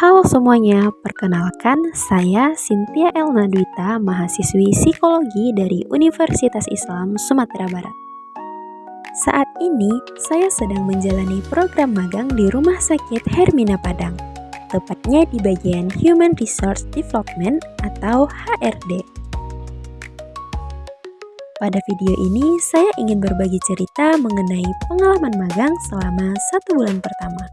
Halo semuanya, perkenalkan saya Cynthia Elna Dwita, mahasiswi psikologi dari Universitas Islam Sumatera Barat. Saat ini, saya sedang menjalani program magang di Rumah Sakit Hermina Padang, tepatnya di bagian Human Resource Development atau HRD. Pada video ini, saya ingin berbagi cerita mengenai pengalaman magang selama 1 bulan pertama.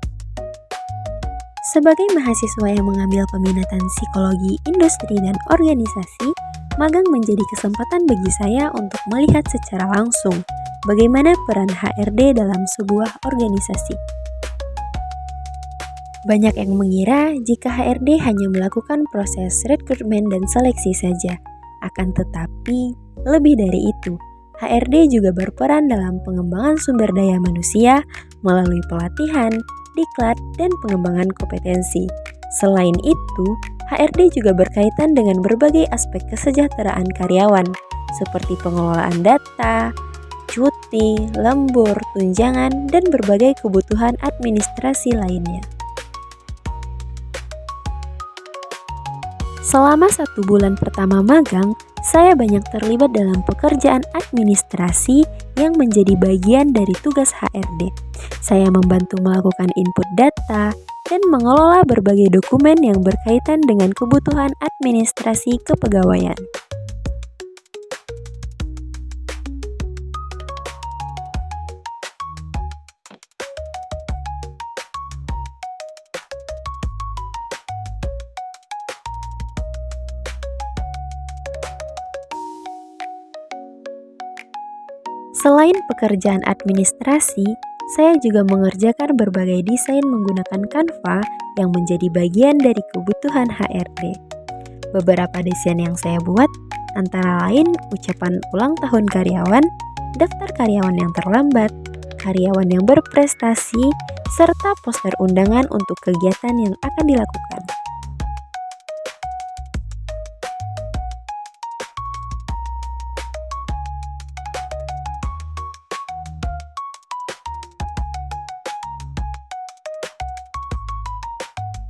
Sebagai mahasiswa yang mengambil peminatan psikologi industri dan organisasi, magang menjadi kesempatan bagi saya untuk melihat secara langsung bagaimana peran HRD dalam sebuah organisasi. Banyak yang mengira jika HRD hanya melakukan proses rekrutmen dan seleksi saja, akan tetapi lebih dari itu, HRD juga berperan dalam pengembangan sumber daya manusia melalui pelatihan, diklat, dan pengembangan kompetensi. Selain itu, HRD juga berkaitan dengan berbagai aspek kesejahteraan karyawan, seperti pengelolaan data, cuti, lembur, tunjangan, dan berbagai kebutuhan administrasi lainnya. Selama 1 bulan pertama magang, saya banyak terlibat dalam pekerjaan administrasi yang menjadi bagian dari tugas HRD. Saya membantu melakukan input data dan mengelola berbagai dokumen yang berkaitan dengan kebutuhan administrasi kepegawaian. Selain pekerjaan administrasi, saya juga mengerjakan berbagai desain menggunakan Canva yang menjadi bagian dari kebutuhan HRD. Beberapa desain yang saya buat antara lain ucapan ulang tahun karyawan, daftar karyawan yang terlambat, karyawan yang berprestasi, serta poster undangan untuk kegiatan yang akan dilakukan.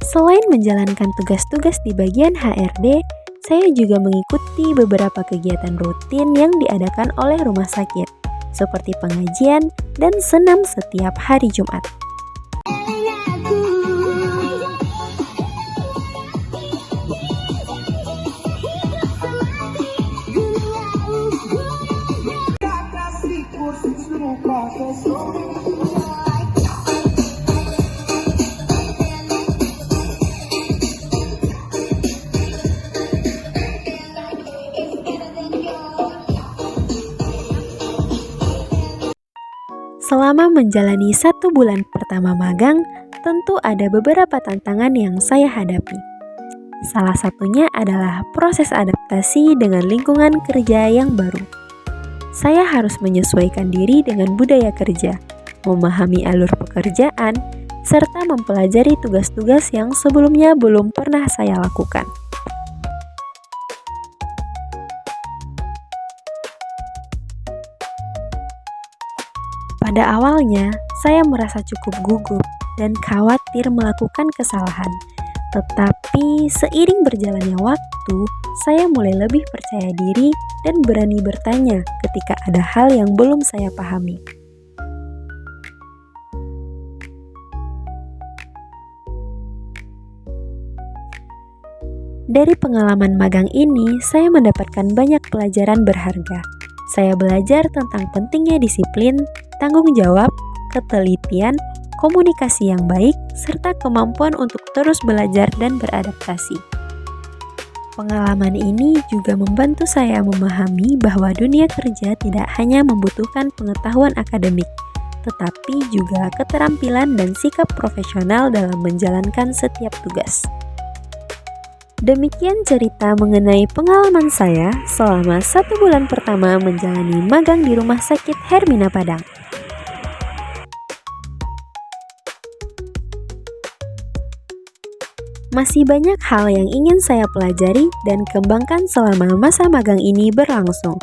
Selain menjalankan tugas-tugas di bagian HRD, saya juga mengikuti beberapa kegiatan rutin yang diadakan oleh rumah sakit, seperti pengajian dan senam setiap hari Jumat. Selama menjalani 1 bulan pertama magang, tentu ada beberapa tantangan yang saya hadapi. Salah satunya adalah proses adaptasi dengan lingkungan kerja yang baru. Saya harus menyesuaikan diri dengan budaya kerja, memahami alur pekerjaan, serta mempelajari tugas-tugas yang sebelumnya belum pernah saya lakukan. Pada awalnya, saya merasa cukup gugup dan khawatir melakukan kesalahan. Tetapi seiring berjalannya waktu, saya mulai lebih percaya diri dan berani bertanya ketika ada hal yang belum saya pahami. Dari pengalaman magang ini, saya mendapatkan banyak pelajaran berharga. Saya belajar tentang pentingnya disiplin, tanggung jawab, ketelitian, komunikasi yang baik, serta kemampuan untuk terus belajar dan beradaptasi. Pengalaman ini juga membantu saya memahami bahwa dunia kerja tidak hanya membutuhkan pengetahuan akademik, tetapi juga keterampilan dan sikap profesional dalam menjalankan setiap tugas. Demikian cerita mengenai pengalaman saya selama 1 bulan pertama menjalani magang di Rumah Sakit Hermina Padang. Masih banyak hal yang ingin saya pelajari dan kembangkan selama masa magang ini berlangsung.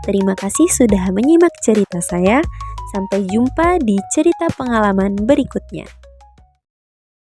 Terima kasih sudah menyimak cerita saya. Sampai jumpa di cerita pengalaman berikutnya.